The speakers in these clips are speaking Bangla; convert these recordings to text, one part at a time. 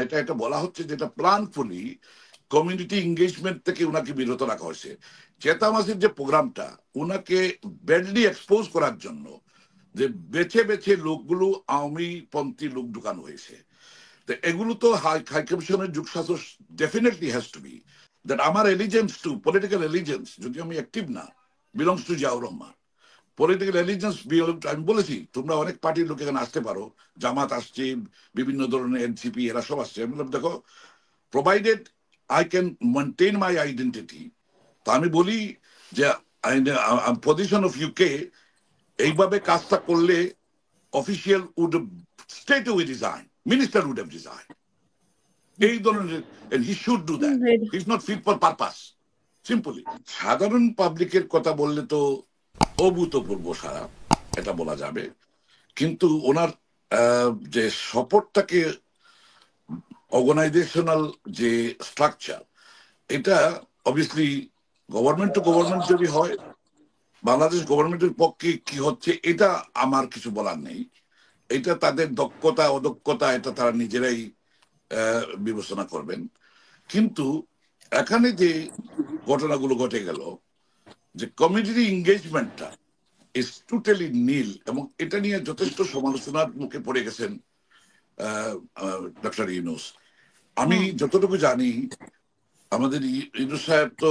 এটা এটা বলা হচ্ছে যেটা প্ল্যানফুলি কমিউনিটি এঙ্গেজমেন্ট থেকে উনাকে বিরত রাখা হয়েছে। চেতামাসির যে প্রোগ্রামটা উনাকে ব্যাডলি এক্সপোজ করার জন্য যে বেছে বেছে লোকগুলো আওয়ামী পন্থী লোক ঢুকানো হয়েছে। তো এগুলো তো হাই কমিশনের যুগশাস্ত্র definitely has to be that আমার এলিজেন্স টু পলিটিক্যাল এলিজেন্স, যদি আমি অ্যাক্টিভ না, belongs to Ziaur Rahman. Political allegiance আমি বলেছি তোমরা অনেক পার্টির লোক এখানে আসতে পারো, জামাত আসছে, বিভিন্ন ধরনের এনসিপি এরা সব আসছে। আমি বললাম দেখো, provided I can maintain my identity, তো আমি বলি যে পজিশন অফ ইউকে এইভাবে কাজটা করলে official would state would resign, minister would have resign, এই ধরনের, he should do that, he is not fit for purpose simply. সাধারণ পাবলিকের কথা বললে তো অভূতপূর্ব সারা, এটা বলা যাবে। কিন্তু ওনার যে সপোর্টটাকে অর্গানাইজেশনাল যে স্ট্রাকচার, এটা অবভিয়াসলি গভর্নমেন্ট টু গভর্নমেন্ট যদি হয়, বাংলাদেশ গভর্নমেন্টের পক্ষে কি হচ্ছে এটা আমার কিছু বলার নেই। এটা তাদের দক্ষতা অদক্ষতা এটা তারা নিজেরাই বিবেচনা করবেন। কিন্তু এখানে যে ঘটনাগুলো ঘটে গেল, যে কমিউনিটি এঙ্গেজমেন্টটা ইজ টোটালি নীল, এবং এটা নিয়ে যথেষ্ট সমালোচনার মুখে পড়ে গেছেন ডক্টর ইউনূস। আমি যতটুকু জানি আমাদের ইউনূস সাহেব তো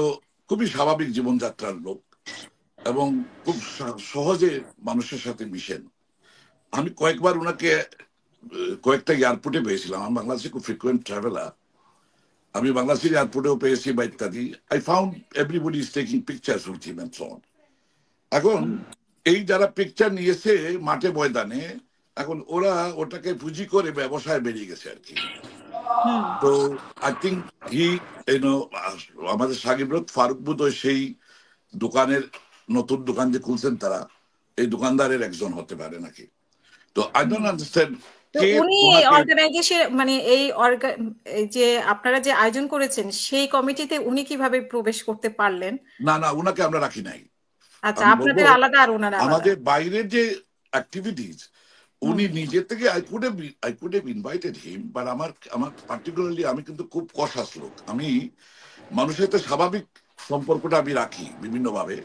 খুবই স্বাভাবিক জীবনযাত্রার লোক এবং খুব সহজে মানুষের সাথে মিশেন। আমি কয়েকবার ওনাকে কয়েকটা এয়ারপোর্টে পেয়েছিলাম, আমি বাংলাদেশে খুব ফ্রিকুয়েন্ট ট্রাভেলার, আমি বাংলাদেশের এয়ারপোর্টেও পেয়েছি বা ইত্যাদি। I found everybody is taking pictures with him and so on. এখন এই যারা পিকচার নিয়েছে মাঠে ময়দানে, এখন ওরা ওটাকে পুঁজি করে ব্যবসায় বেরিয়ে গেছে আর কি। তো আই থিঙ্ক হি আমাদের সাকিব ফারুক বোধহয় সেই দোকানের, নতুন দোকান যে খুলছেন তারা, এই দোকানদারের একজন হতে পারে নাকি। তো আই ডোন্ট আন্ডারস্ট্যান্ড কে উনি এই অর্গানাইজেশন মানে এই যে আপনারা যে আয়োজন করেছেন সেই কমিটিতে উনি কিভাবে প্রবেশ করতে পারলেন? না না, উনাকে আমরা রাখি নাই। আচ্ছা, আমি বলবো আপনাদের আলাদা আর ওনার আলাদা। আমাদের বাইরের যে অ্যাক্টিভিটিস উনি নিজে থেকে I could have invited him, but আমার আমার পার্টিকুলারলি আমি কিন্তু খুব কশাস লোক। আমি মানুষের সাথে স্বাভাবিক সম্পর্কটা আমি রাখি বিভিন্নভাবে।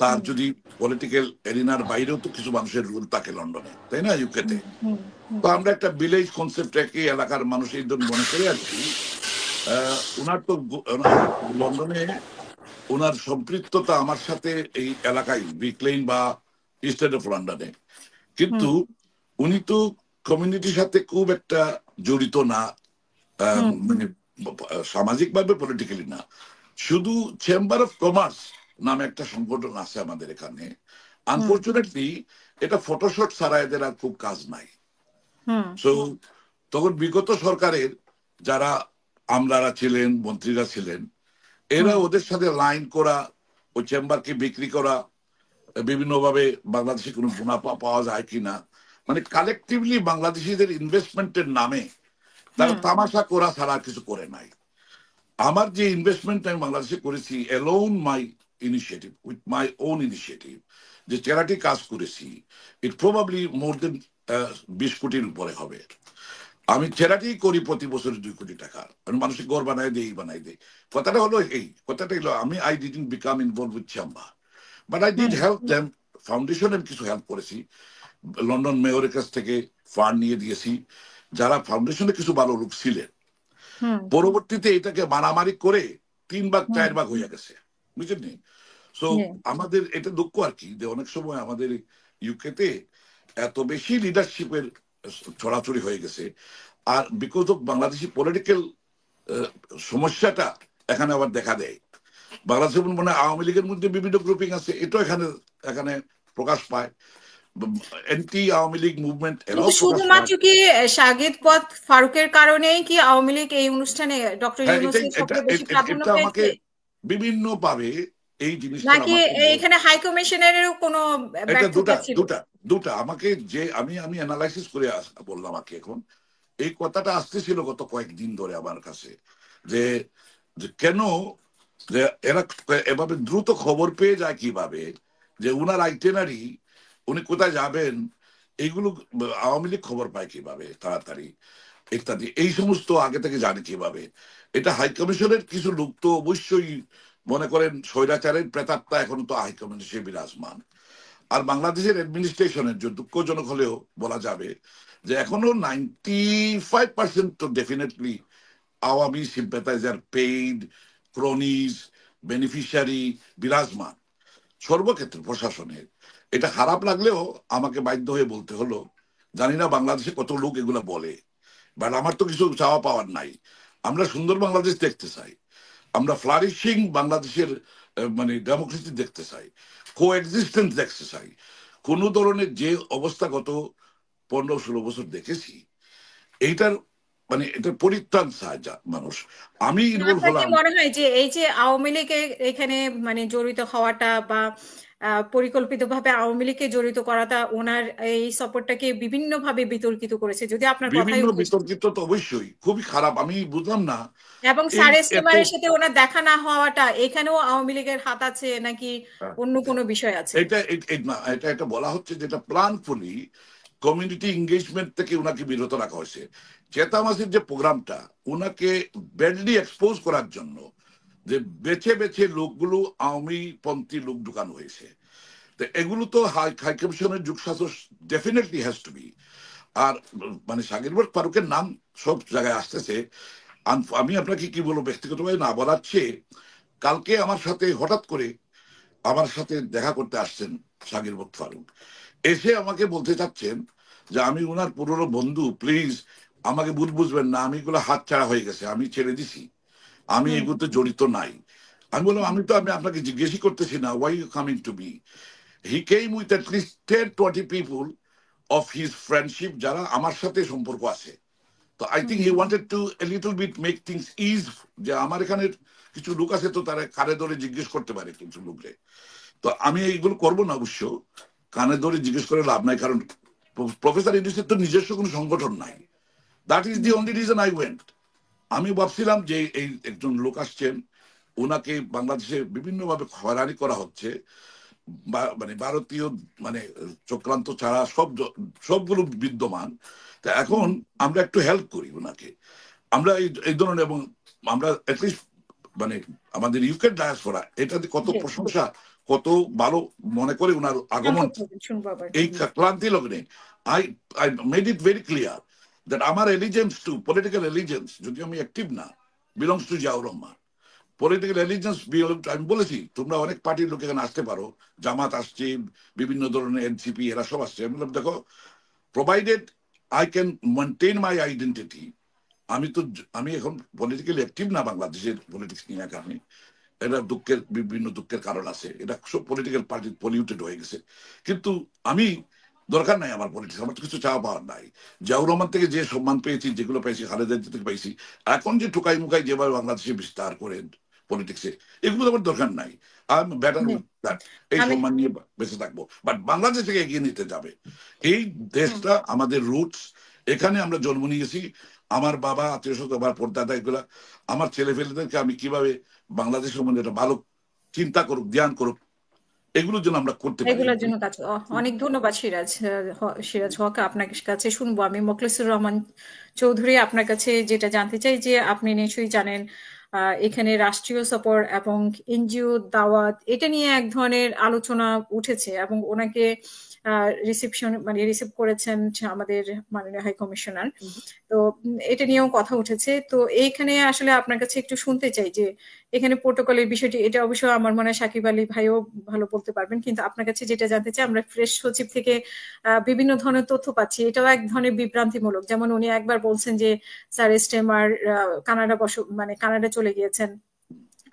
তার যদি পলিটিক্যাল এরিনার বাইরেও তো কিছু মানুষের রুল থাকে লন্ডনে, তাই না, ইউকেতে। তো আমরা একটা ভিলেজ কনসেপ্ট একই এলাকার মানুষ এই জন্য মনে করে আর কি। ওনার তো লন্ডনে ওনার সম্পৃক্ততা আমার সাথে এই এলাকায় ব্রিকলেইন বা ইস্ট অফ লন্ডনে, কিন্তু উনি তো কমিউনিটির সাথে খুব একটা জড়িত না, মানে সামাজিক ভাবে পলিটিক্যালি না। শুধু চেম্বার অফ কমার্স নামে একটা সংগঠন আছে আমাদের এখানে। আনফর্চুনেটলি এটা ফটোশট ছাড়া এদের আর খুব কাজ নাই। সো তখন বিগত সরকারের যারা আমলারা ছিলেন, মন্ত্রীরা ছিলেন, এরা ওদের সাথে লাইন করা, ওই চেম্বারকে বিক্রি করা, বিভিন্নভাবে বাংলাদেশে কোনো মুনাফা পাওয়া যায় কিনা, মানে কালেকটিভলি বাংলাদেশিদের ইনভেস্টমেন্টের নামে তারা তামাশা করা ছাড়া কিছু করে নাই। আমার যে ইনভেস্টমেন্ট আমি বাংলাদেশে করেছি alone my initiative, with my own initiative, যে চ্যারিটি কাজ করেছি, ইট প্রবাবলি মোর দেন 20 কোটির উপরে হবে। আমি চ্যারিটি করি প্রতি বছর 2 কোটি টাকা, আমি মানুষের ঘর বানাই দিই, বানাই দিই। কথাটা হলো এই, কথাটা হলো আমি I didn't become involve with chamber, but I did help them. ফাউন্ডেশনের কিছু হেল্প করেছি, লন্ডন মেয়রের কাছ থেকে ফান্ড নিয়ে দিয়েছি, যারা ফাউন্ডেশনে কিছু ভালো লোক ছিলেন। পরবর্তীতে এটাকে মারামারি করে 3 ভাগ 4 ভাগ হয়ে গেছে, বুঝলেন নি। সো আমাদের এটা দুঃখ আর কি, যে অনেক সময় আমাদের ইউকেতে এত বেশি লিডারশিপের ছড়াছড়ি হয়ে গেছে, আর বিকজ অফ বাংলাদেশি পলিটিক্যাল সমস্যাটা এখানে আবার দেখা দেয়। বাংলাদেশের মনে হয় আওয়ামী লীগের মধ্যে বিভিন্ন গ্রুপিং আছে, এটাও এখানে এখানে প্রকাশ পায়। অ্যান্টি আওয়ামী লীগ মুভমেন্ট এরাও প্রকাশ পায়। শুধুমাত্র কি শাহিদ পথ ফারুকের কারণেই কি আওয়ামী লীগ এই অনুষ্ঠানে ডক্টর হ্যাঁ, এটাই, ইউনূসকে এটা সবচেয়ে বেশি প্রাধান্য এটা আমাকে পেয়েছে, বিভিন্ন ভাবে এই জিনিসটা নাকি আমাকে এখানে হাই কমিশনেরও কোনো এটা ব্যর্থতা ছিল? দুটা আমাকে যে আমি আমি অ্যানালাইসিস করে বললাম আর কি। এখন এই কথাটা আসতেছিল গত কয়েকদিন ধরে আমার কাছে, যে কেন যে এরা এভাবে দ্রুত খবর পেয়ে যায় কিভাবে, যে উনার আইটেনারি, উনি কোথায় যাবেন, এইগুলো আওয়ামী লীগ খবর পায় কিভাবে তাড়াতাড়ি। ইত্যাদি, এই সমস্ত আগে থেকে জানে কিভাবে। এটা হাই কমিশনের কিছু লোক তো অবশ্যই মনে করেন স্বৈরাচারের প্রেতাত্মা এখন তো হাই কমিশনে বিরাজমান। আর বাংলাদেশের অ্যাডমিনিস্ট্রেশনের যে দুঃখজনক হলেও বলা যাবে যে এখনো 95% তো ডেফিনেটলি আওয়ামী সিম্প্যাথাইজার, পেইড, ক্রনিজ, বেনিফিশিয়ারি বিরাজমান সর্বক্ষেত্রে প্রশাসনের। এটা খারাপ লাগলেও আমাকে বাধ্য হয়ে বলতে হলো, জানি না বাংলাদেশে কত লোক এগুলা বলে, বাট আমার তো কিছু চাওয়া পাওয়ার নাই। আমরা সুন্দর বাংলাদেশ দেখতে চাই, আমরা ফ্লারিশিং বাংলাদেশের মানে ডেমোক্রেসি দেখতে চাই, কো এক্সিস্টেন্স দেখতে চাই। কোন ধরনের যে অবস্থা গত 15-16 বছর দেখেছি, এইটার মানে এটার পরিত্রাণ চায় মানুষ। আমি ইনভলভ আপনার কি হলাম। মনে হয় যে এই যে আওয়ামী লীগের এখানে মানে জড়িত হওয়াটা বা পরিকল্পিতভাবে আওয়ামী লীগকে জড়িত করাটা ওনার এই সাপোর্টটাকে বিভিন্নভাবে বিতর্কিত করেছে, যদি আপনার কথাই বিভিন্ন উদ্দেশ্য। বিতর্কিত তো অবশ্যই খুবই খারাপ, আমি বুঝলাম না এবং এই স্যার এত এস্টেমারের সাথে ওনার দেখা না হওয়াটা, এখানেও আওয়ামী লীগের হাত আছে নাকি অন্য কোনো বিষয় আছে? এটা না, এটা এটা বলা হচ্ছে যেটা প্ল্যানফুলি কমিউনিটি এঙ্গেজমেন্ট থেকে উনাকে বিরত রাখা হয়েছে। চেতামাসির যে প্রোগ্রামটা উনাকে ব্যাডলি এক্সপোজ করার জন্য যে বেছে বেছে লোকগুলো আওয়ামী পন্থী লোক ঢুকানো হয়েছে। তো এগুলো তো হাই হাই কমিশনের যুগশাসক ডেফিনেটলি হ্যাজ টু বি। আর মানে শাকিরবাগ ফারুকের নাম সব জায়গায় আসতেছে। আমি আপনাকে কি বলবো, ব্যক্তিগতভাবে না বলার চেয়ে, কালকে আমার সাথে হঠাৎ করে আমার সাথে দেখা করতে আসছেন শাকিরবাগ ফারুক, এসে আমাকে বলতে চাচ্ছেন যে আমি ওনার পুরনো বন্ধু, প্লিজ আমাকে ভুল বুঝবেন না, আমি এগুলো হাত ছাড়া হয়ে গেছে, আমি ছেড়ে দিছি, আমি হুম এগুলোতে জড়িত নাই। আমি বললাম আমি আপনাকে জিজ্ঞেসই করতেছি না, why you coming to me. He came with at least 10-20 people of his friendship যারা আমার সাথে সম্পর্ক আছে। তো I hmm think he wanted to a little bit make things is, যে আমার এখানের কিছু লোক আছে তো তারা কারে ধরে জিজ্ঞেস করতে পারে কিছু লোকরে। তো আমি এইগুলো করবো না অবশ্য, কানে ধরে জিজ্ঞেস করে লাভ নাই, কারণ প্রফেসর ইউনিসের তো নিজস্ব কোনো সংগঠন নাই। That is the hmm. Only reason I went. আমি ভাবছিলাম যে এই একজন লোক আসছেন, ওনাকে বাংলাদেশে বিভিন্নভাবে হয়রানি করা হচ্ছে, মানে ভারতীয় মানে চক্রান্ত ছাড়া সবগুলো বিদ্যমান। তা এখন হুম। আমরা একটু হেল্প করি ওনাকে, আমরা এই ধরনের, এবং আমরা অ্যাটলিস্ট মানে আমাদের ইউকে ডায়াসপোরা এটাতে কত জি, প্রশংসা, কত ভালো মনে করে ওনার আগমন সংক্ষেপ করবেন, শুনবো আবার। এই ক্লান্তি লগ্নে। I I made it very clear that আমার এলিজেন্স টু পলিটিক্যাল এলিজেন্স, যদি আমি অ্যাক্টিভ না, belongs to Ziaur Rahman. Political allegiance আমি বলেছি তোমরা অনেক পার্টির লোক এখানে আসতে পারো, জামাত আসছে, বিভিন্ন ধরনের এনসিপি এরা সব আসছে। আমি বললাম দেখো, provided I can maintain my identity, আমি এখন পলিটিক্যালি অ্যাক্টিভ না বাংলাদেশের পলিটিক্স নিয়ে কারণে, এটা বিভিন্ন দুঃখের কারণ আছে, এটা সব পলিটিক্যাল পার্টি পলিউটেড হয়ে গেছে। কিন্তু আমি দরকার নাই আমার পলিটিক্স, আমার তো কিছু চাওয়া পাওয়ার নাই। জিয়াউর রহমান থেকে যে সম্মান পেয়েছি, যেগুলো পেয়েছি, খালেদা জিয়া থেকে পেয়েছি, এখন যে টুকাই মুকাই যেভাবে বাংলাদেশে বিস্তার করেন পলিটিক্সে, এগুলো আমার দরকার নাই। I am better hmm. With that, এই আমি সম্মান নিয়ে বেঁচে থাকবো। বাট বাংলাদেশ থেকে এগিয়ে নিতে যাবে। এই হুম। দেশটা আমাদের রুটস, এখানে আমরা জন্ম নিয়েছি। আমার বাবা, আত্মীয় স্বজন, আমার পর্দাদা, এগুলা আমার ছেলে ফেলেদেরকে আমি কিভাবে বাংলাদেশ সম্বন্ধে একটা ভালো চিন্তা করুক, জ্ঞান করুক, এগুলোর জন্য আমরা করতে পারি। এগুলোর জন্য কাজ অনেক ধন্যবাদ সিরাজ, সিরাজ হক। আপনার কাছে শুনবো আমি মোখলেসুর রহমান চৌধুরী। আপনার কাছে যেটা জানতে চাই যে আপনি নিশ্চয়ই জানেন এখানে রাষ্ট্রীয় সফর এবং এনজিও দাওয়াত এটা নিয়ে এক ধরনের আলোচনা উঠেছে, এবং ওনাকে রিসিপশন মানে রিসিভ করেছেন আমাদের মাননীয় হাই কমিশনার। তো এটা নিয়েও কথা উঠেছে। তো এইখানে আসলে আপনার কাছে একটু শুনতে চাই যে এখানে প্রোটোকলের বিষয়টি, এটা অবশ্য আমার মনে হয় সাকিব আলী ভাইও ভালো বলতে পারবেন, কিন্তু আপনার কাছে যেটা জানতে চাই, আমরা ফ্রেশ সচিব থেকে বিভিন্ন ধরনের তথ্য পাচ্ছি, এটাও এক ধরনের বিভ্রান্তিমূলক। যেমন উনি একবার বলছেন যে স্যার স্টেমার কানাডা মানে কানাডা চলে গিয়েছেন,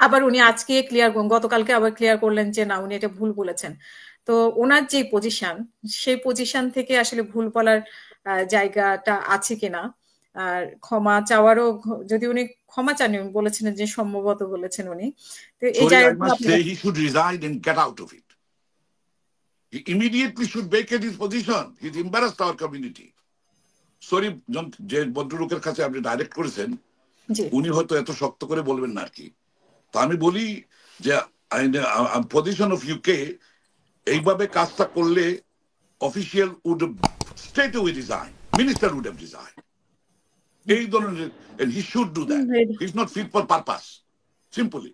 আবার উনি আজকে গতকালকে আবার ক্লিয়ার করলেন যে না, উনি এটা ভুল বলেছেন। তো ওনার যে পজিশন, সেই পজিশন থেকে আসলে ভুল বলার জায়গাটা আছে কিনা, আর ক্ষমা চাওয়ারও, যদি উনি ক্ষমা চান, উনি বলেছেন যে সম্ভবত বলেছেন উনি। তো এই Sorry, I জায়গাগুলো must আপনি। say he should resign and get out of it. He immediately should vacate his position. He's embarrassed our community. Sorry, যে ভদ্রলোকের কাছে আপনি ডাইরেক্ট করেছেন, জি। উনি হয়তো এত শক্ত করে বলবেন না আর কি। তো আমি বলি যে পজিশন অফ ইউকে এইভাবে কাজটা করলে official would straight with resign, minister would have resign. এই ধরনের, and he should do that. He's not fit for purpose, simply.